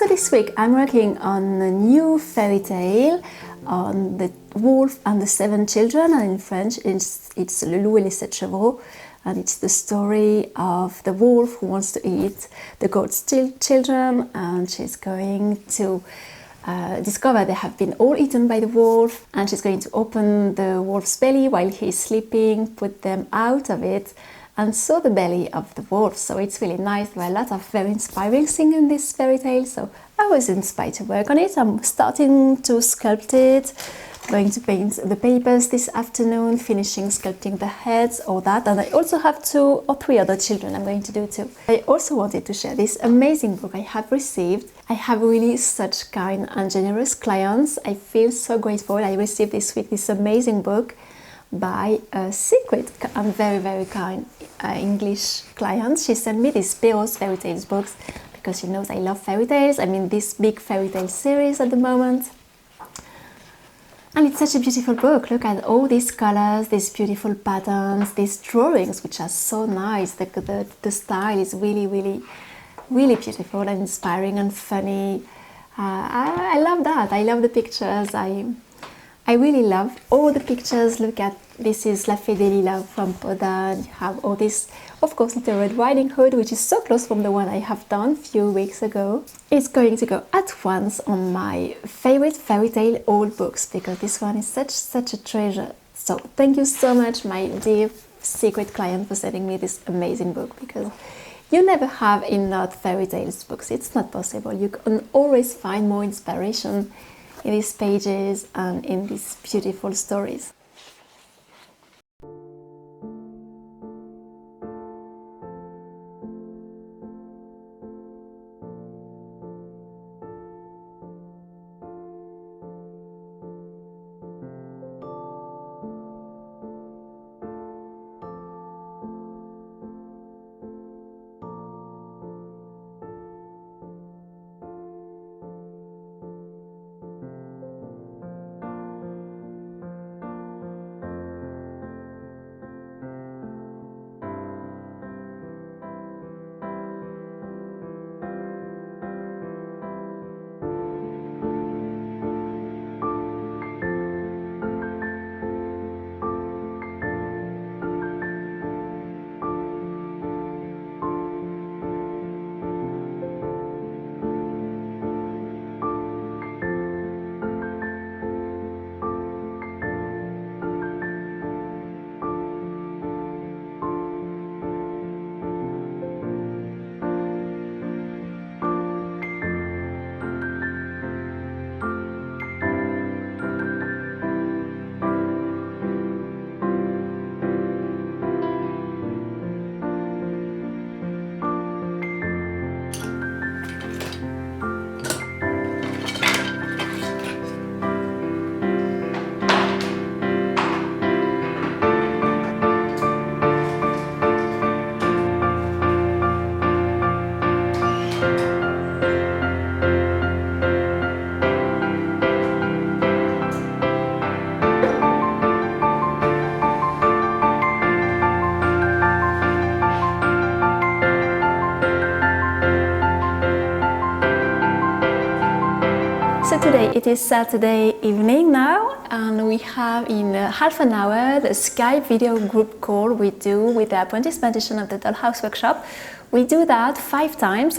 So this week I'm working on a new fairy tale on the wolf and the seven children, and in French it's Le Loup et les sept chevreaux, and it's the story of the wolf who wants to eat the goat's children, and she's going to discover they have been all eaten by the wolf, and she's going to open the wolf's belly while he's sleeping, put them out of it, and sew the belly of the wolf. So it's really nice. There are a lot of very inspiring things in this fairy tale, so I was inspired to work on it. I'm starting to sculpt it, going to paint the papers this afternoon, finishing sculpting the heads, all that, and I also have 2 or 3 other children I'm going to do too. I also wanted to share this amazing book I have received. I have really such kind and generous clients. I feel so grateful. I received this week this amazing book by a secret and very kind English client. She sent me these Perrault's fairy tales books because she knows I love fairy tales. I'm in this big fairy tale series at the moment. And it's such a beautiful book. Look at all these colors, these beautiful patterns, these drawings, which are so nice. The style is really beautiful and inspiring and funny. I love that. I love the pictures. I really love all the pictures. Look at, this is La Fée des Lilas from Poda. You have all this, of course, Little Red Riding Hood, which is so close from the one I have done a few weeks ago. It's going to go at once on my favorite fairy tale old books, because this one is such a treasure. So thank you so much, my dear secret client, for sending me this amazing book, because you never have enough fairy tales books. It's not possible. You can always find more inspiration in these pages and in these beautiful stories. So today it is Saturday evening now, and we have in half an hour the Skype video group call we do with the apprentice magician of the Dollhouse workshop. We do that 5 times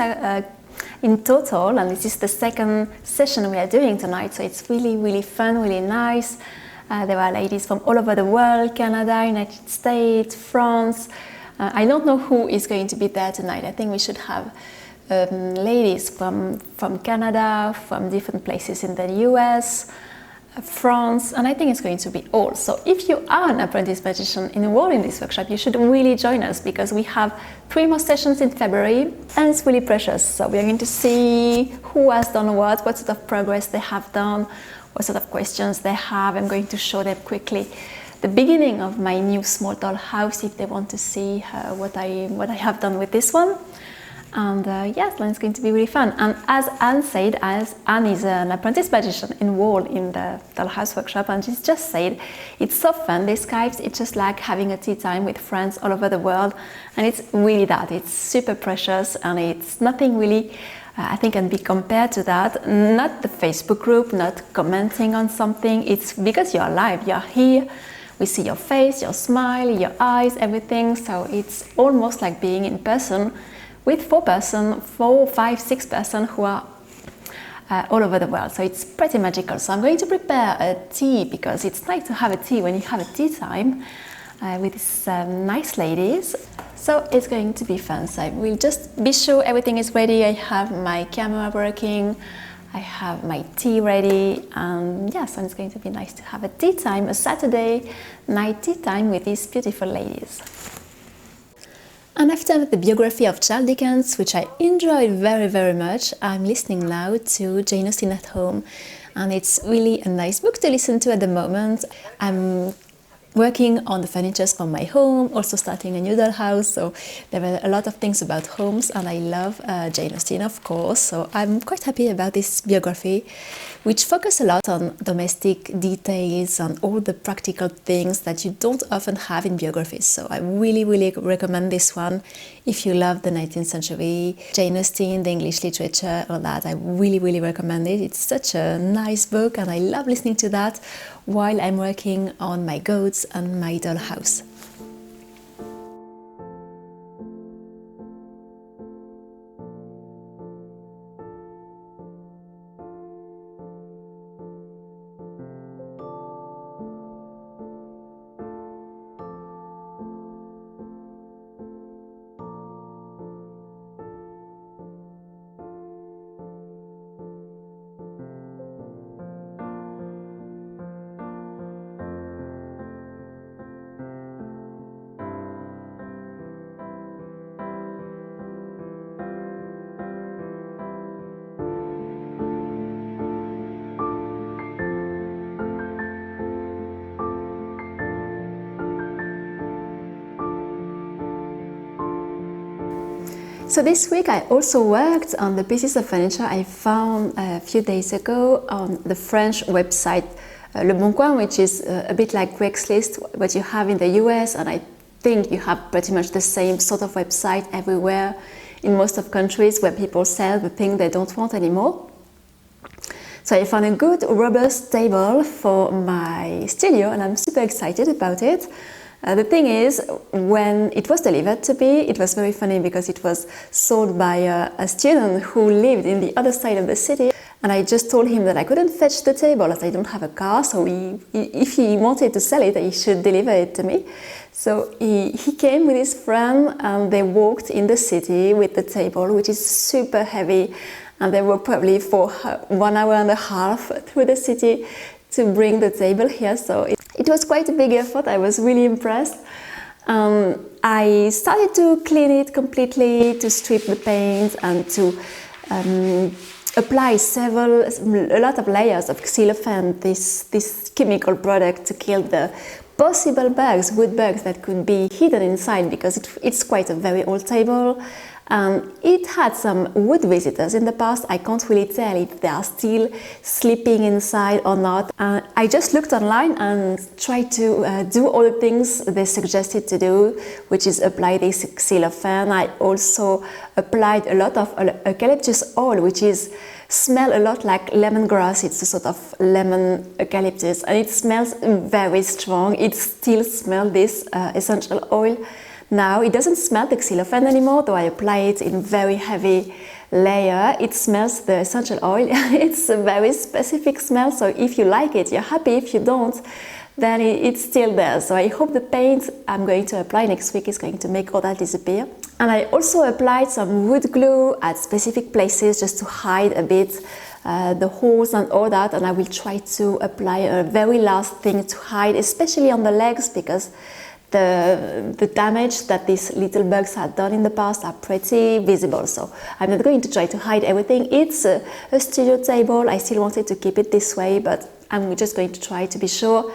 in total, and this is the second session we are doing tonight, so it's really fun, really nice. There are ladies from all over the world: Canada, United States, France. I don't know who is going to be there tonight. I think we should have ladies from Canada, from different places in the US, France, and I think it's going to be all. So if you are an apprentice magician enrolled in this workshop, you should really join us, because we have 3 more sessions in February, and it's really precious. So we're going to see who has done what sort of progress they have done, what sort of questions they have. I'm going to show them quickly the beginning of my new small doll house if they want to see what I have done with this one. And yes, it's going to be really fun. And as Anne said, as Anne is an apprentice magician enrolled in the Dollhouse workshop, and she's just said it's so fun. These Skypes, it's just like having a tea time with friends all over the world, and it's really that. It's super precious, and it's nothing really I think can be compared to that. Not the Facebook group, not commenting on something. It's because you're alive, you're here. We see your face, your smile, your eyes, everything. So it's almost like being in person with 4, 5, 6 persons who are all over the world. So it's pretty magical. So I'm going to prepare a tea because it's nice to have a tea when you have a tea time with these nice ladies. So it's going to be fun. So I will just be sure everything is ready. I have my camera working, I have my tea ready, and yeah, so it's going to be nice to have a tea time, a Saturday night tea time with these beautiful ladies. And after the biography of Charles Dickens, which I enjoyed very, very much, I'm listening now to Jane Austen at Home. And it's really a nice book to listen to at the moment. I'm working on the furniture for my home, also starting a new dollhouse, so there were a lot of things about homes, and I love Jane Austen, of course, so I'm quite happy about this biography, which focuses a lot on domestic details and all the practical things that you don't often have in biographies. So I really, really recommend this one if you love the 19th century, Jane Austen, the English literature, all that. I really, really recommend it. It's such a nice book, and I love listening to that while I'm working on my goats and my dollhouse. So this week I also worked on the pieces of furniture I found a few days ago on the French website Le Bon Coin, which is a bit like Craigslist, what you have in the US, and I think you have pretty much the same sort of website everywhere in most of countries where people sell the thing they don't want anymore. So I found a good robust table for my studio, and I'm super excited about it. The thing is, when it was delivered to me, it was very funny because it was sold by a student who lived in the other side of the city, and I just told him that I couldn't fetch the table as I don't have a car, so if he wanted to sell it, he should deliver it to me. So he came with his friend, and they walked in the city with the table, which is super heavy, and they were probably for 1 hour and a half through the city to bring the table here. So it was quite a big effort. I was really impressed. I started to clean it completely, to strip the paint, and to apply a lot of layers of cellophane, this chemical product to kill the possible bugs, wood bugs that could be hidden inside, because it's quite a very old table. It had some wood visitors in the past. I can't really tell if they are still sleeping inside or not. I just looked online and tried to do all the things they suggested to do, which is apply this cellophane. I also applied a lot of eucalyptus oil, which smells a lot like lemongrass. It's a sort of lemon eucalyptus, and it smells very strong. It still smells this essential oil. Now it doesn't smell the cellophane anymore, though I apply it in very heavy layer. It smells the essential oil. It's a very specific smell, so if you like it, you're happy. If you don't, then it's still there. So I hope the paint I'm going to apply next week is going to make all that disappear. And I also applied some wood glue at specific places just to hide a bit the holes and all that, and I will try to apply a very last thing to hide, especially on the legs, because the damage that these little bugs had done in the past are pretty visible. So I'm not going to try to hide everything. It's a studio table. I still wanted to keep it this way, but I'm just going to try to be sure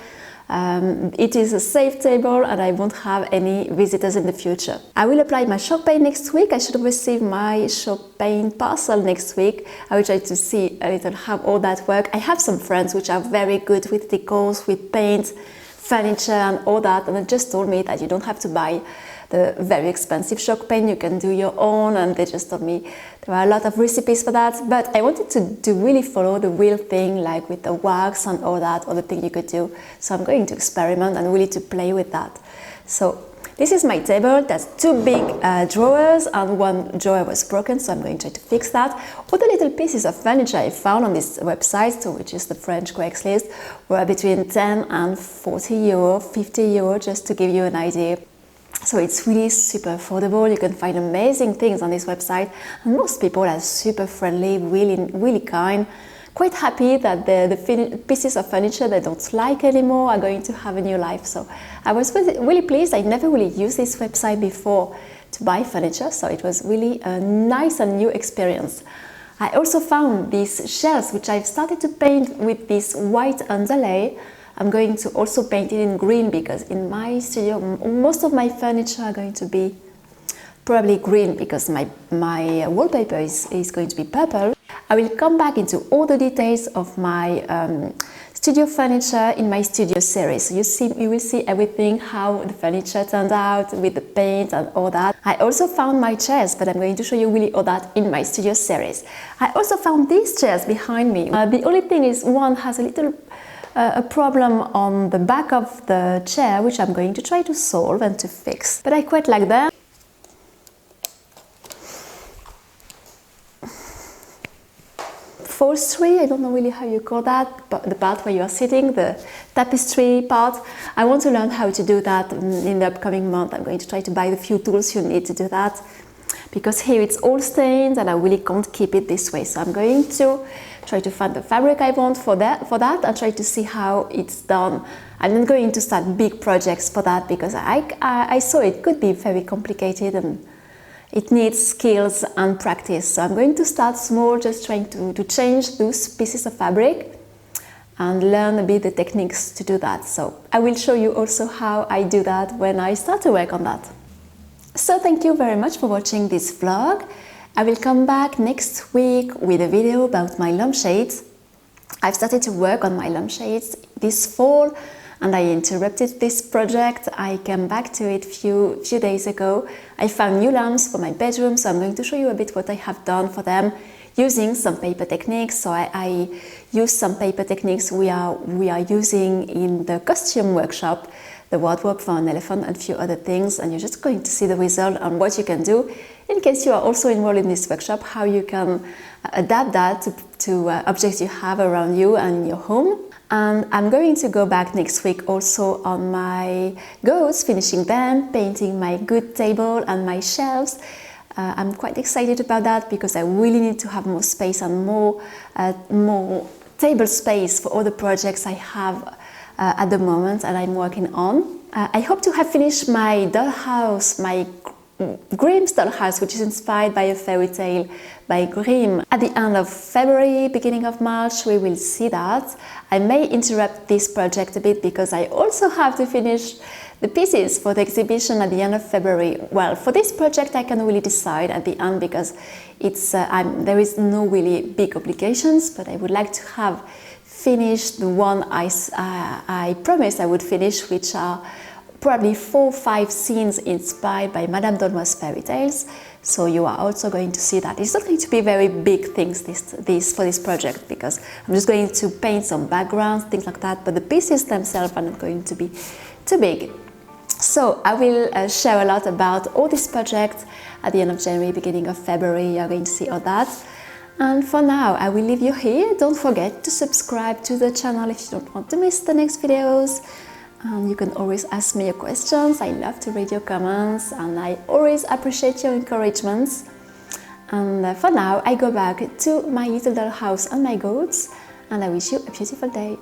it is a safe table and I won't have any visitors in the future. I will apply my chalk paint next week. I should receive my chalk paint parcel next week. I will try to see a little how all that works. I have some friends which are very good with decors, with paint, furniture and all that, and they just told me that you don't have to buy the very expensive chalk paint. You can do your own, and they just told me there are a lot of recipes for that. But I wanted to really follow the real thing, like with the wax and all that, other thing you could do. So I'm going to experiment and really to play with that. So this is my table. There's two big drawers, and one drawer was broken, so I'm going to try to fix that. All the little pieces of furniture I found on this website, so which is the French Craigslist, were between 10 and 40 euro, 50 euro, just to give you an idea. So it's really super affordable. You can find amazing things on this website, and most people are super friendly, really kind. Quite happy that the pieces of furniture they don't like anymore are going to have a new life. So I was really pleased. I never really used this website before to buy furniture, so it was really a nice and new experience. I also found these shelves, which I've started to paint with this white underlay. I'm going to also paint it in green, because in my studio most of my furniture are going to be probably green, because my wallpaper is going to be purple. I will come back into all the details of my studio furniture in my studio series. So you will see everything, how the furniture turned out with the paint and all that. I also found my chairs, but I'm going to show you really all that in my studio series. I also found these chairs behind me. The only thing is one has a little a problem on the back of the chair, which I'm going to try to solve and to fix. But I quite like them. Upholstery, I don't know really how you call that, but the part where you are sitting, the tapestry part. I want to learn how to do that in the upcoming month. I'm going to try to buy the few tools you need to do that, because here it's all stained and I really can't keep it this way. So I'm going to try to find the fabric I want for that and try to see how it's done. I'm not going to start big projects for that, because I saw it could be very complicated and it needs skills and practice. So I'm going to start small, just trying to change those pieces of fabric and learn a bit the techniques to do that. So I will show you also how I do that when I start to work on that. So thank you very much for watching this vlog. I will come back next week with a video about my lampshades. I've started to work on my lampshades this fall, and I interrupted this project. I came back to it few days ago. I found new lamps for my bedroom, so I'm going to show you a bit what I have done for them using some paper techniques. So I use some paper techniques we are using in the costume workshop, the wardrobe for an elephant and a few other things, and you're just going to see the result and what you can do in case you are also enrolled in this workshop, how you can adapt that to objects you have around you and your home. And I'm going to go back next week also on my goats, finishing them, painting my good table and my shelves. I'm quite excited about that, because I really need to have more space and more table space for all the projects I have at the moment and I'm working on. I hope to have finished my dollhouse, my Grimm's Dollhouse, which is inspired by a fairy tale by Grimm. At the end of February, beginning of March, we will see that. I may interrupt this project a bit, because I also have to finish the pieces for the exhibition at the end of February. Well, for this project I can really decide at the end, because it's there is no really big obligations, but I would like to have finished the one I promised I would finish, which are probably 4 or 5 scenes inspired by Madame Dollhouse fairy tales. So you are also going to see that. It's not going to be very big things for this project, because I'm just going to paint some backgrounds, things like that, but the pieces themselves are not going to be too big. So I will share a lot about all this project at the end of January, beginning of February. You're going to see all that. And for now, I will leave you here. Don't forget to subscribe to the channel if you don't want to miss the next videos. You can always ask me your questions. I love to read your comments, and I always appreciate your encouragements. And for now, I go back to my little dollhouse and my goats, and I wish you a beautiful day.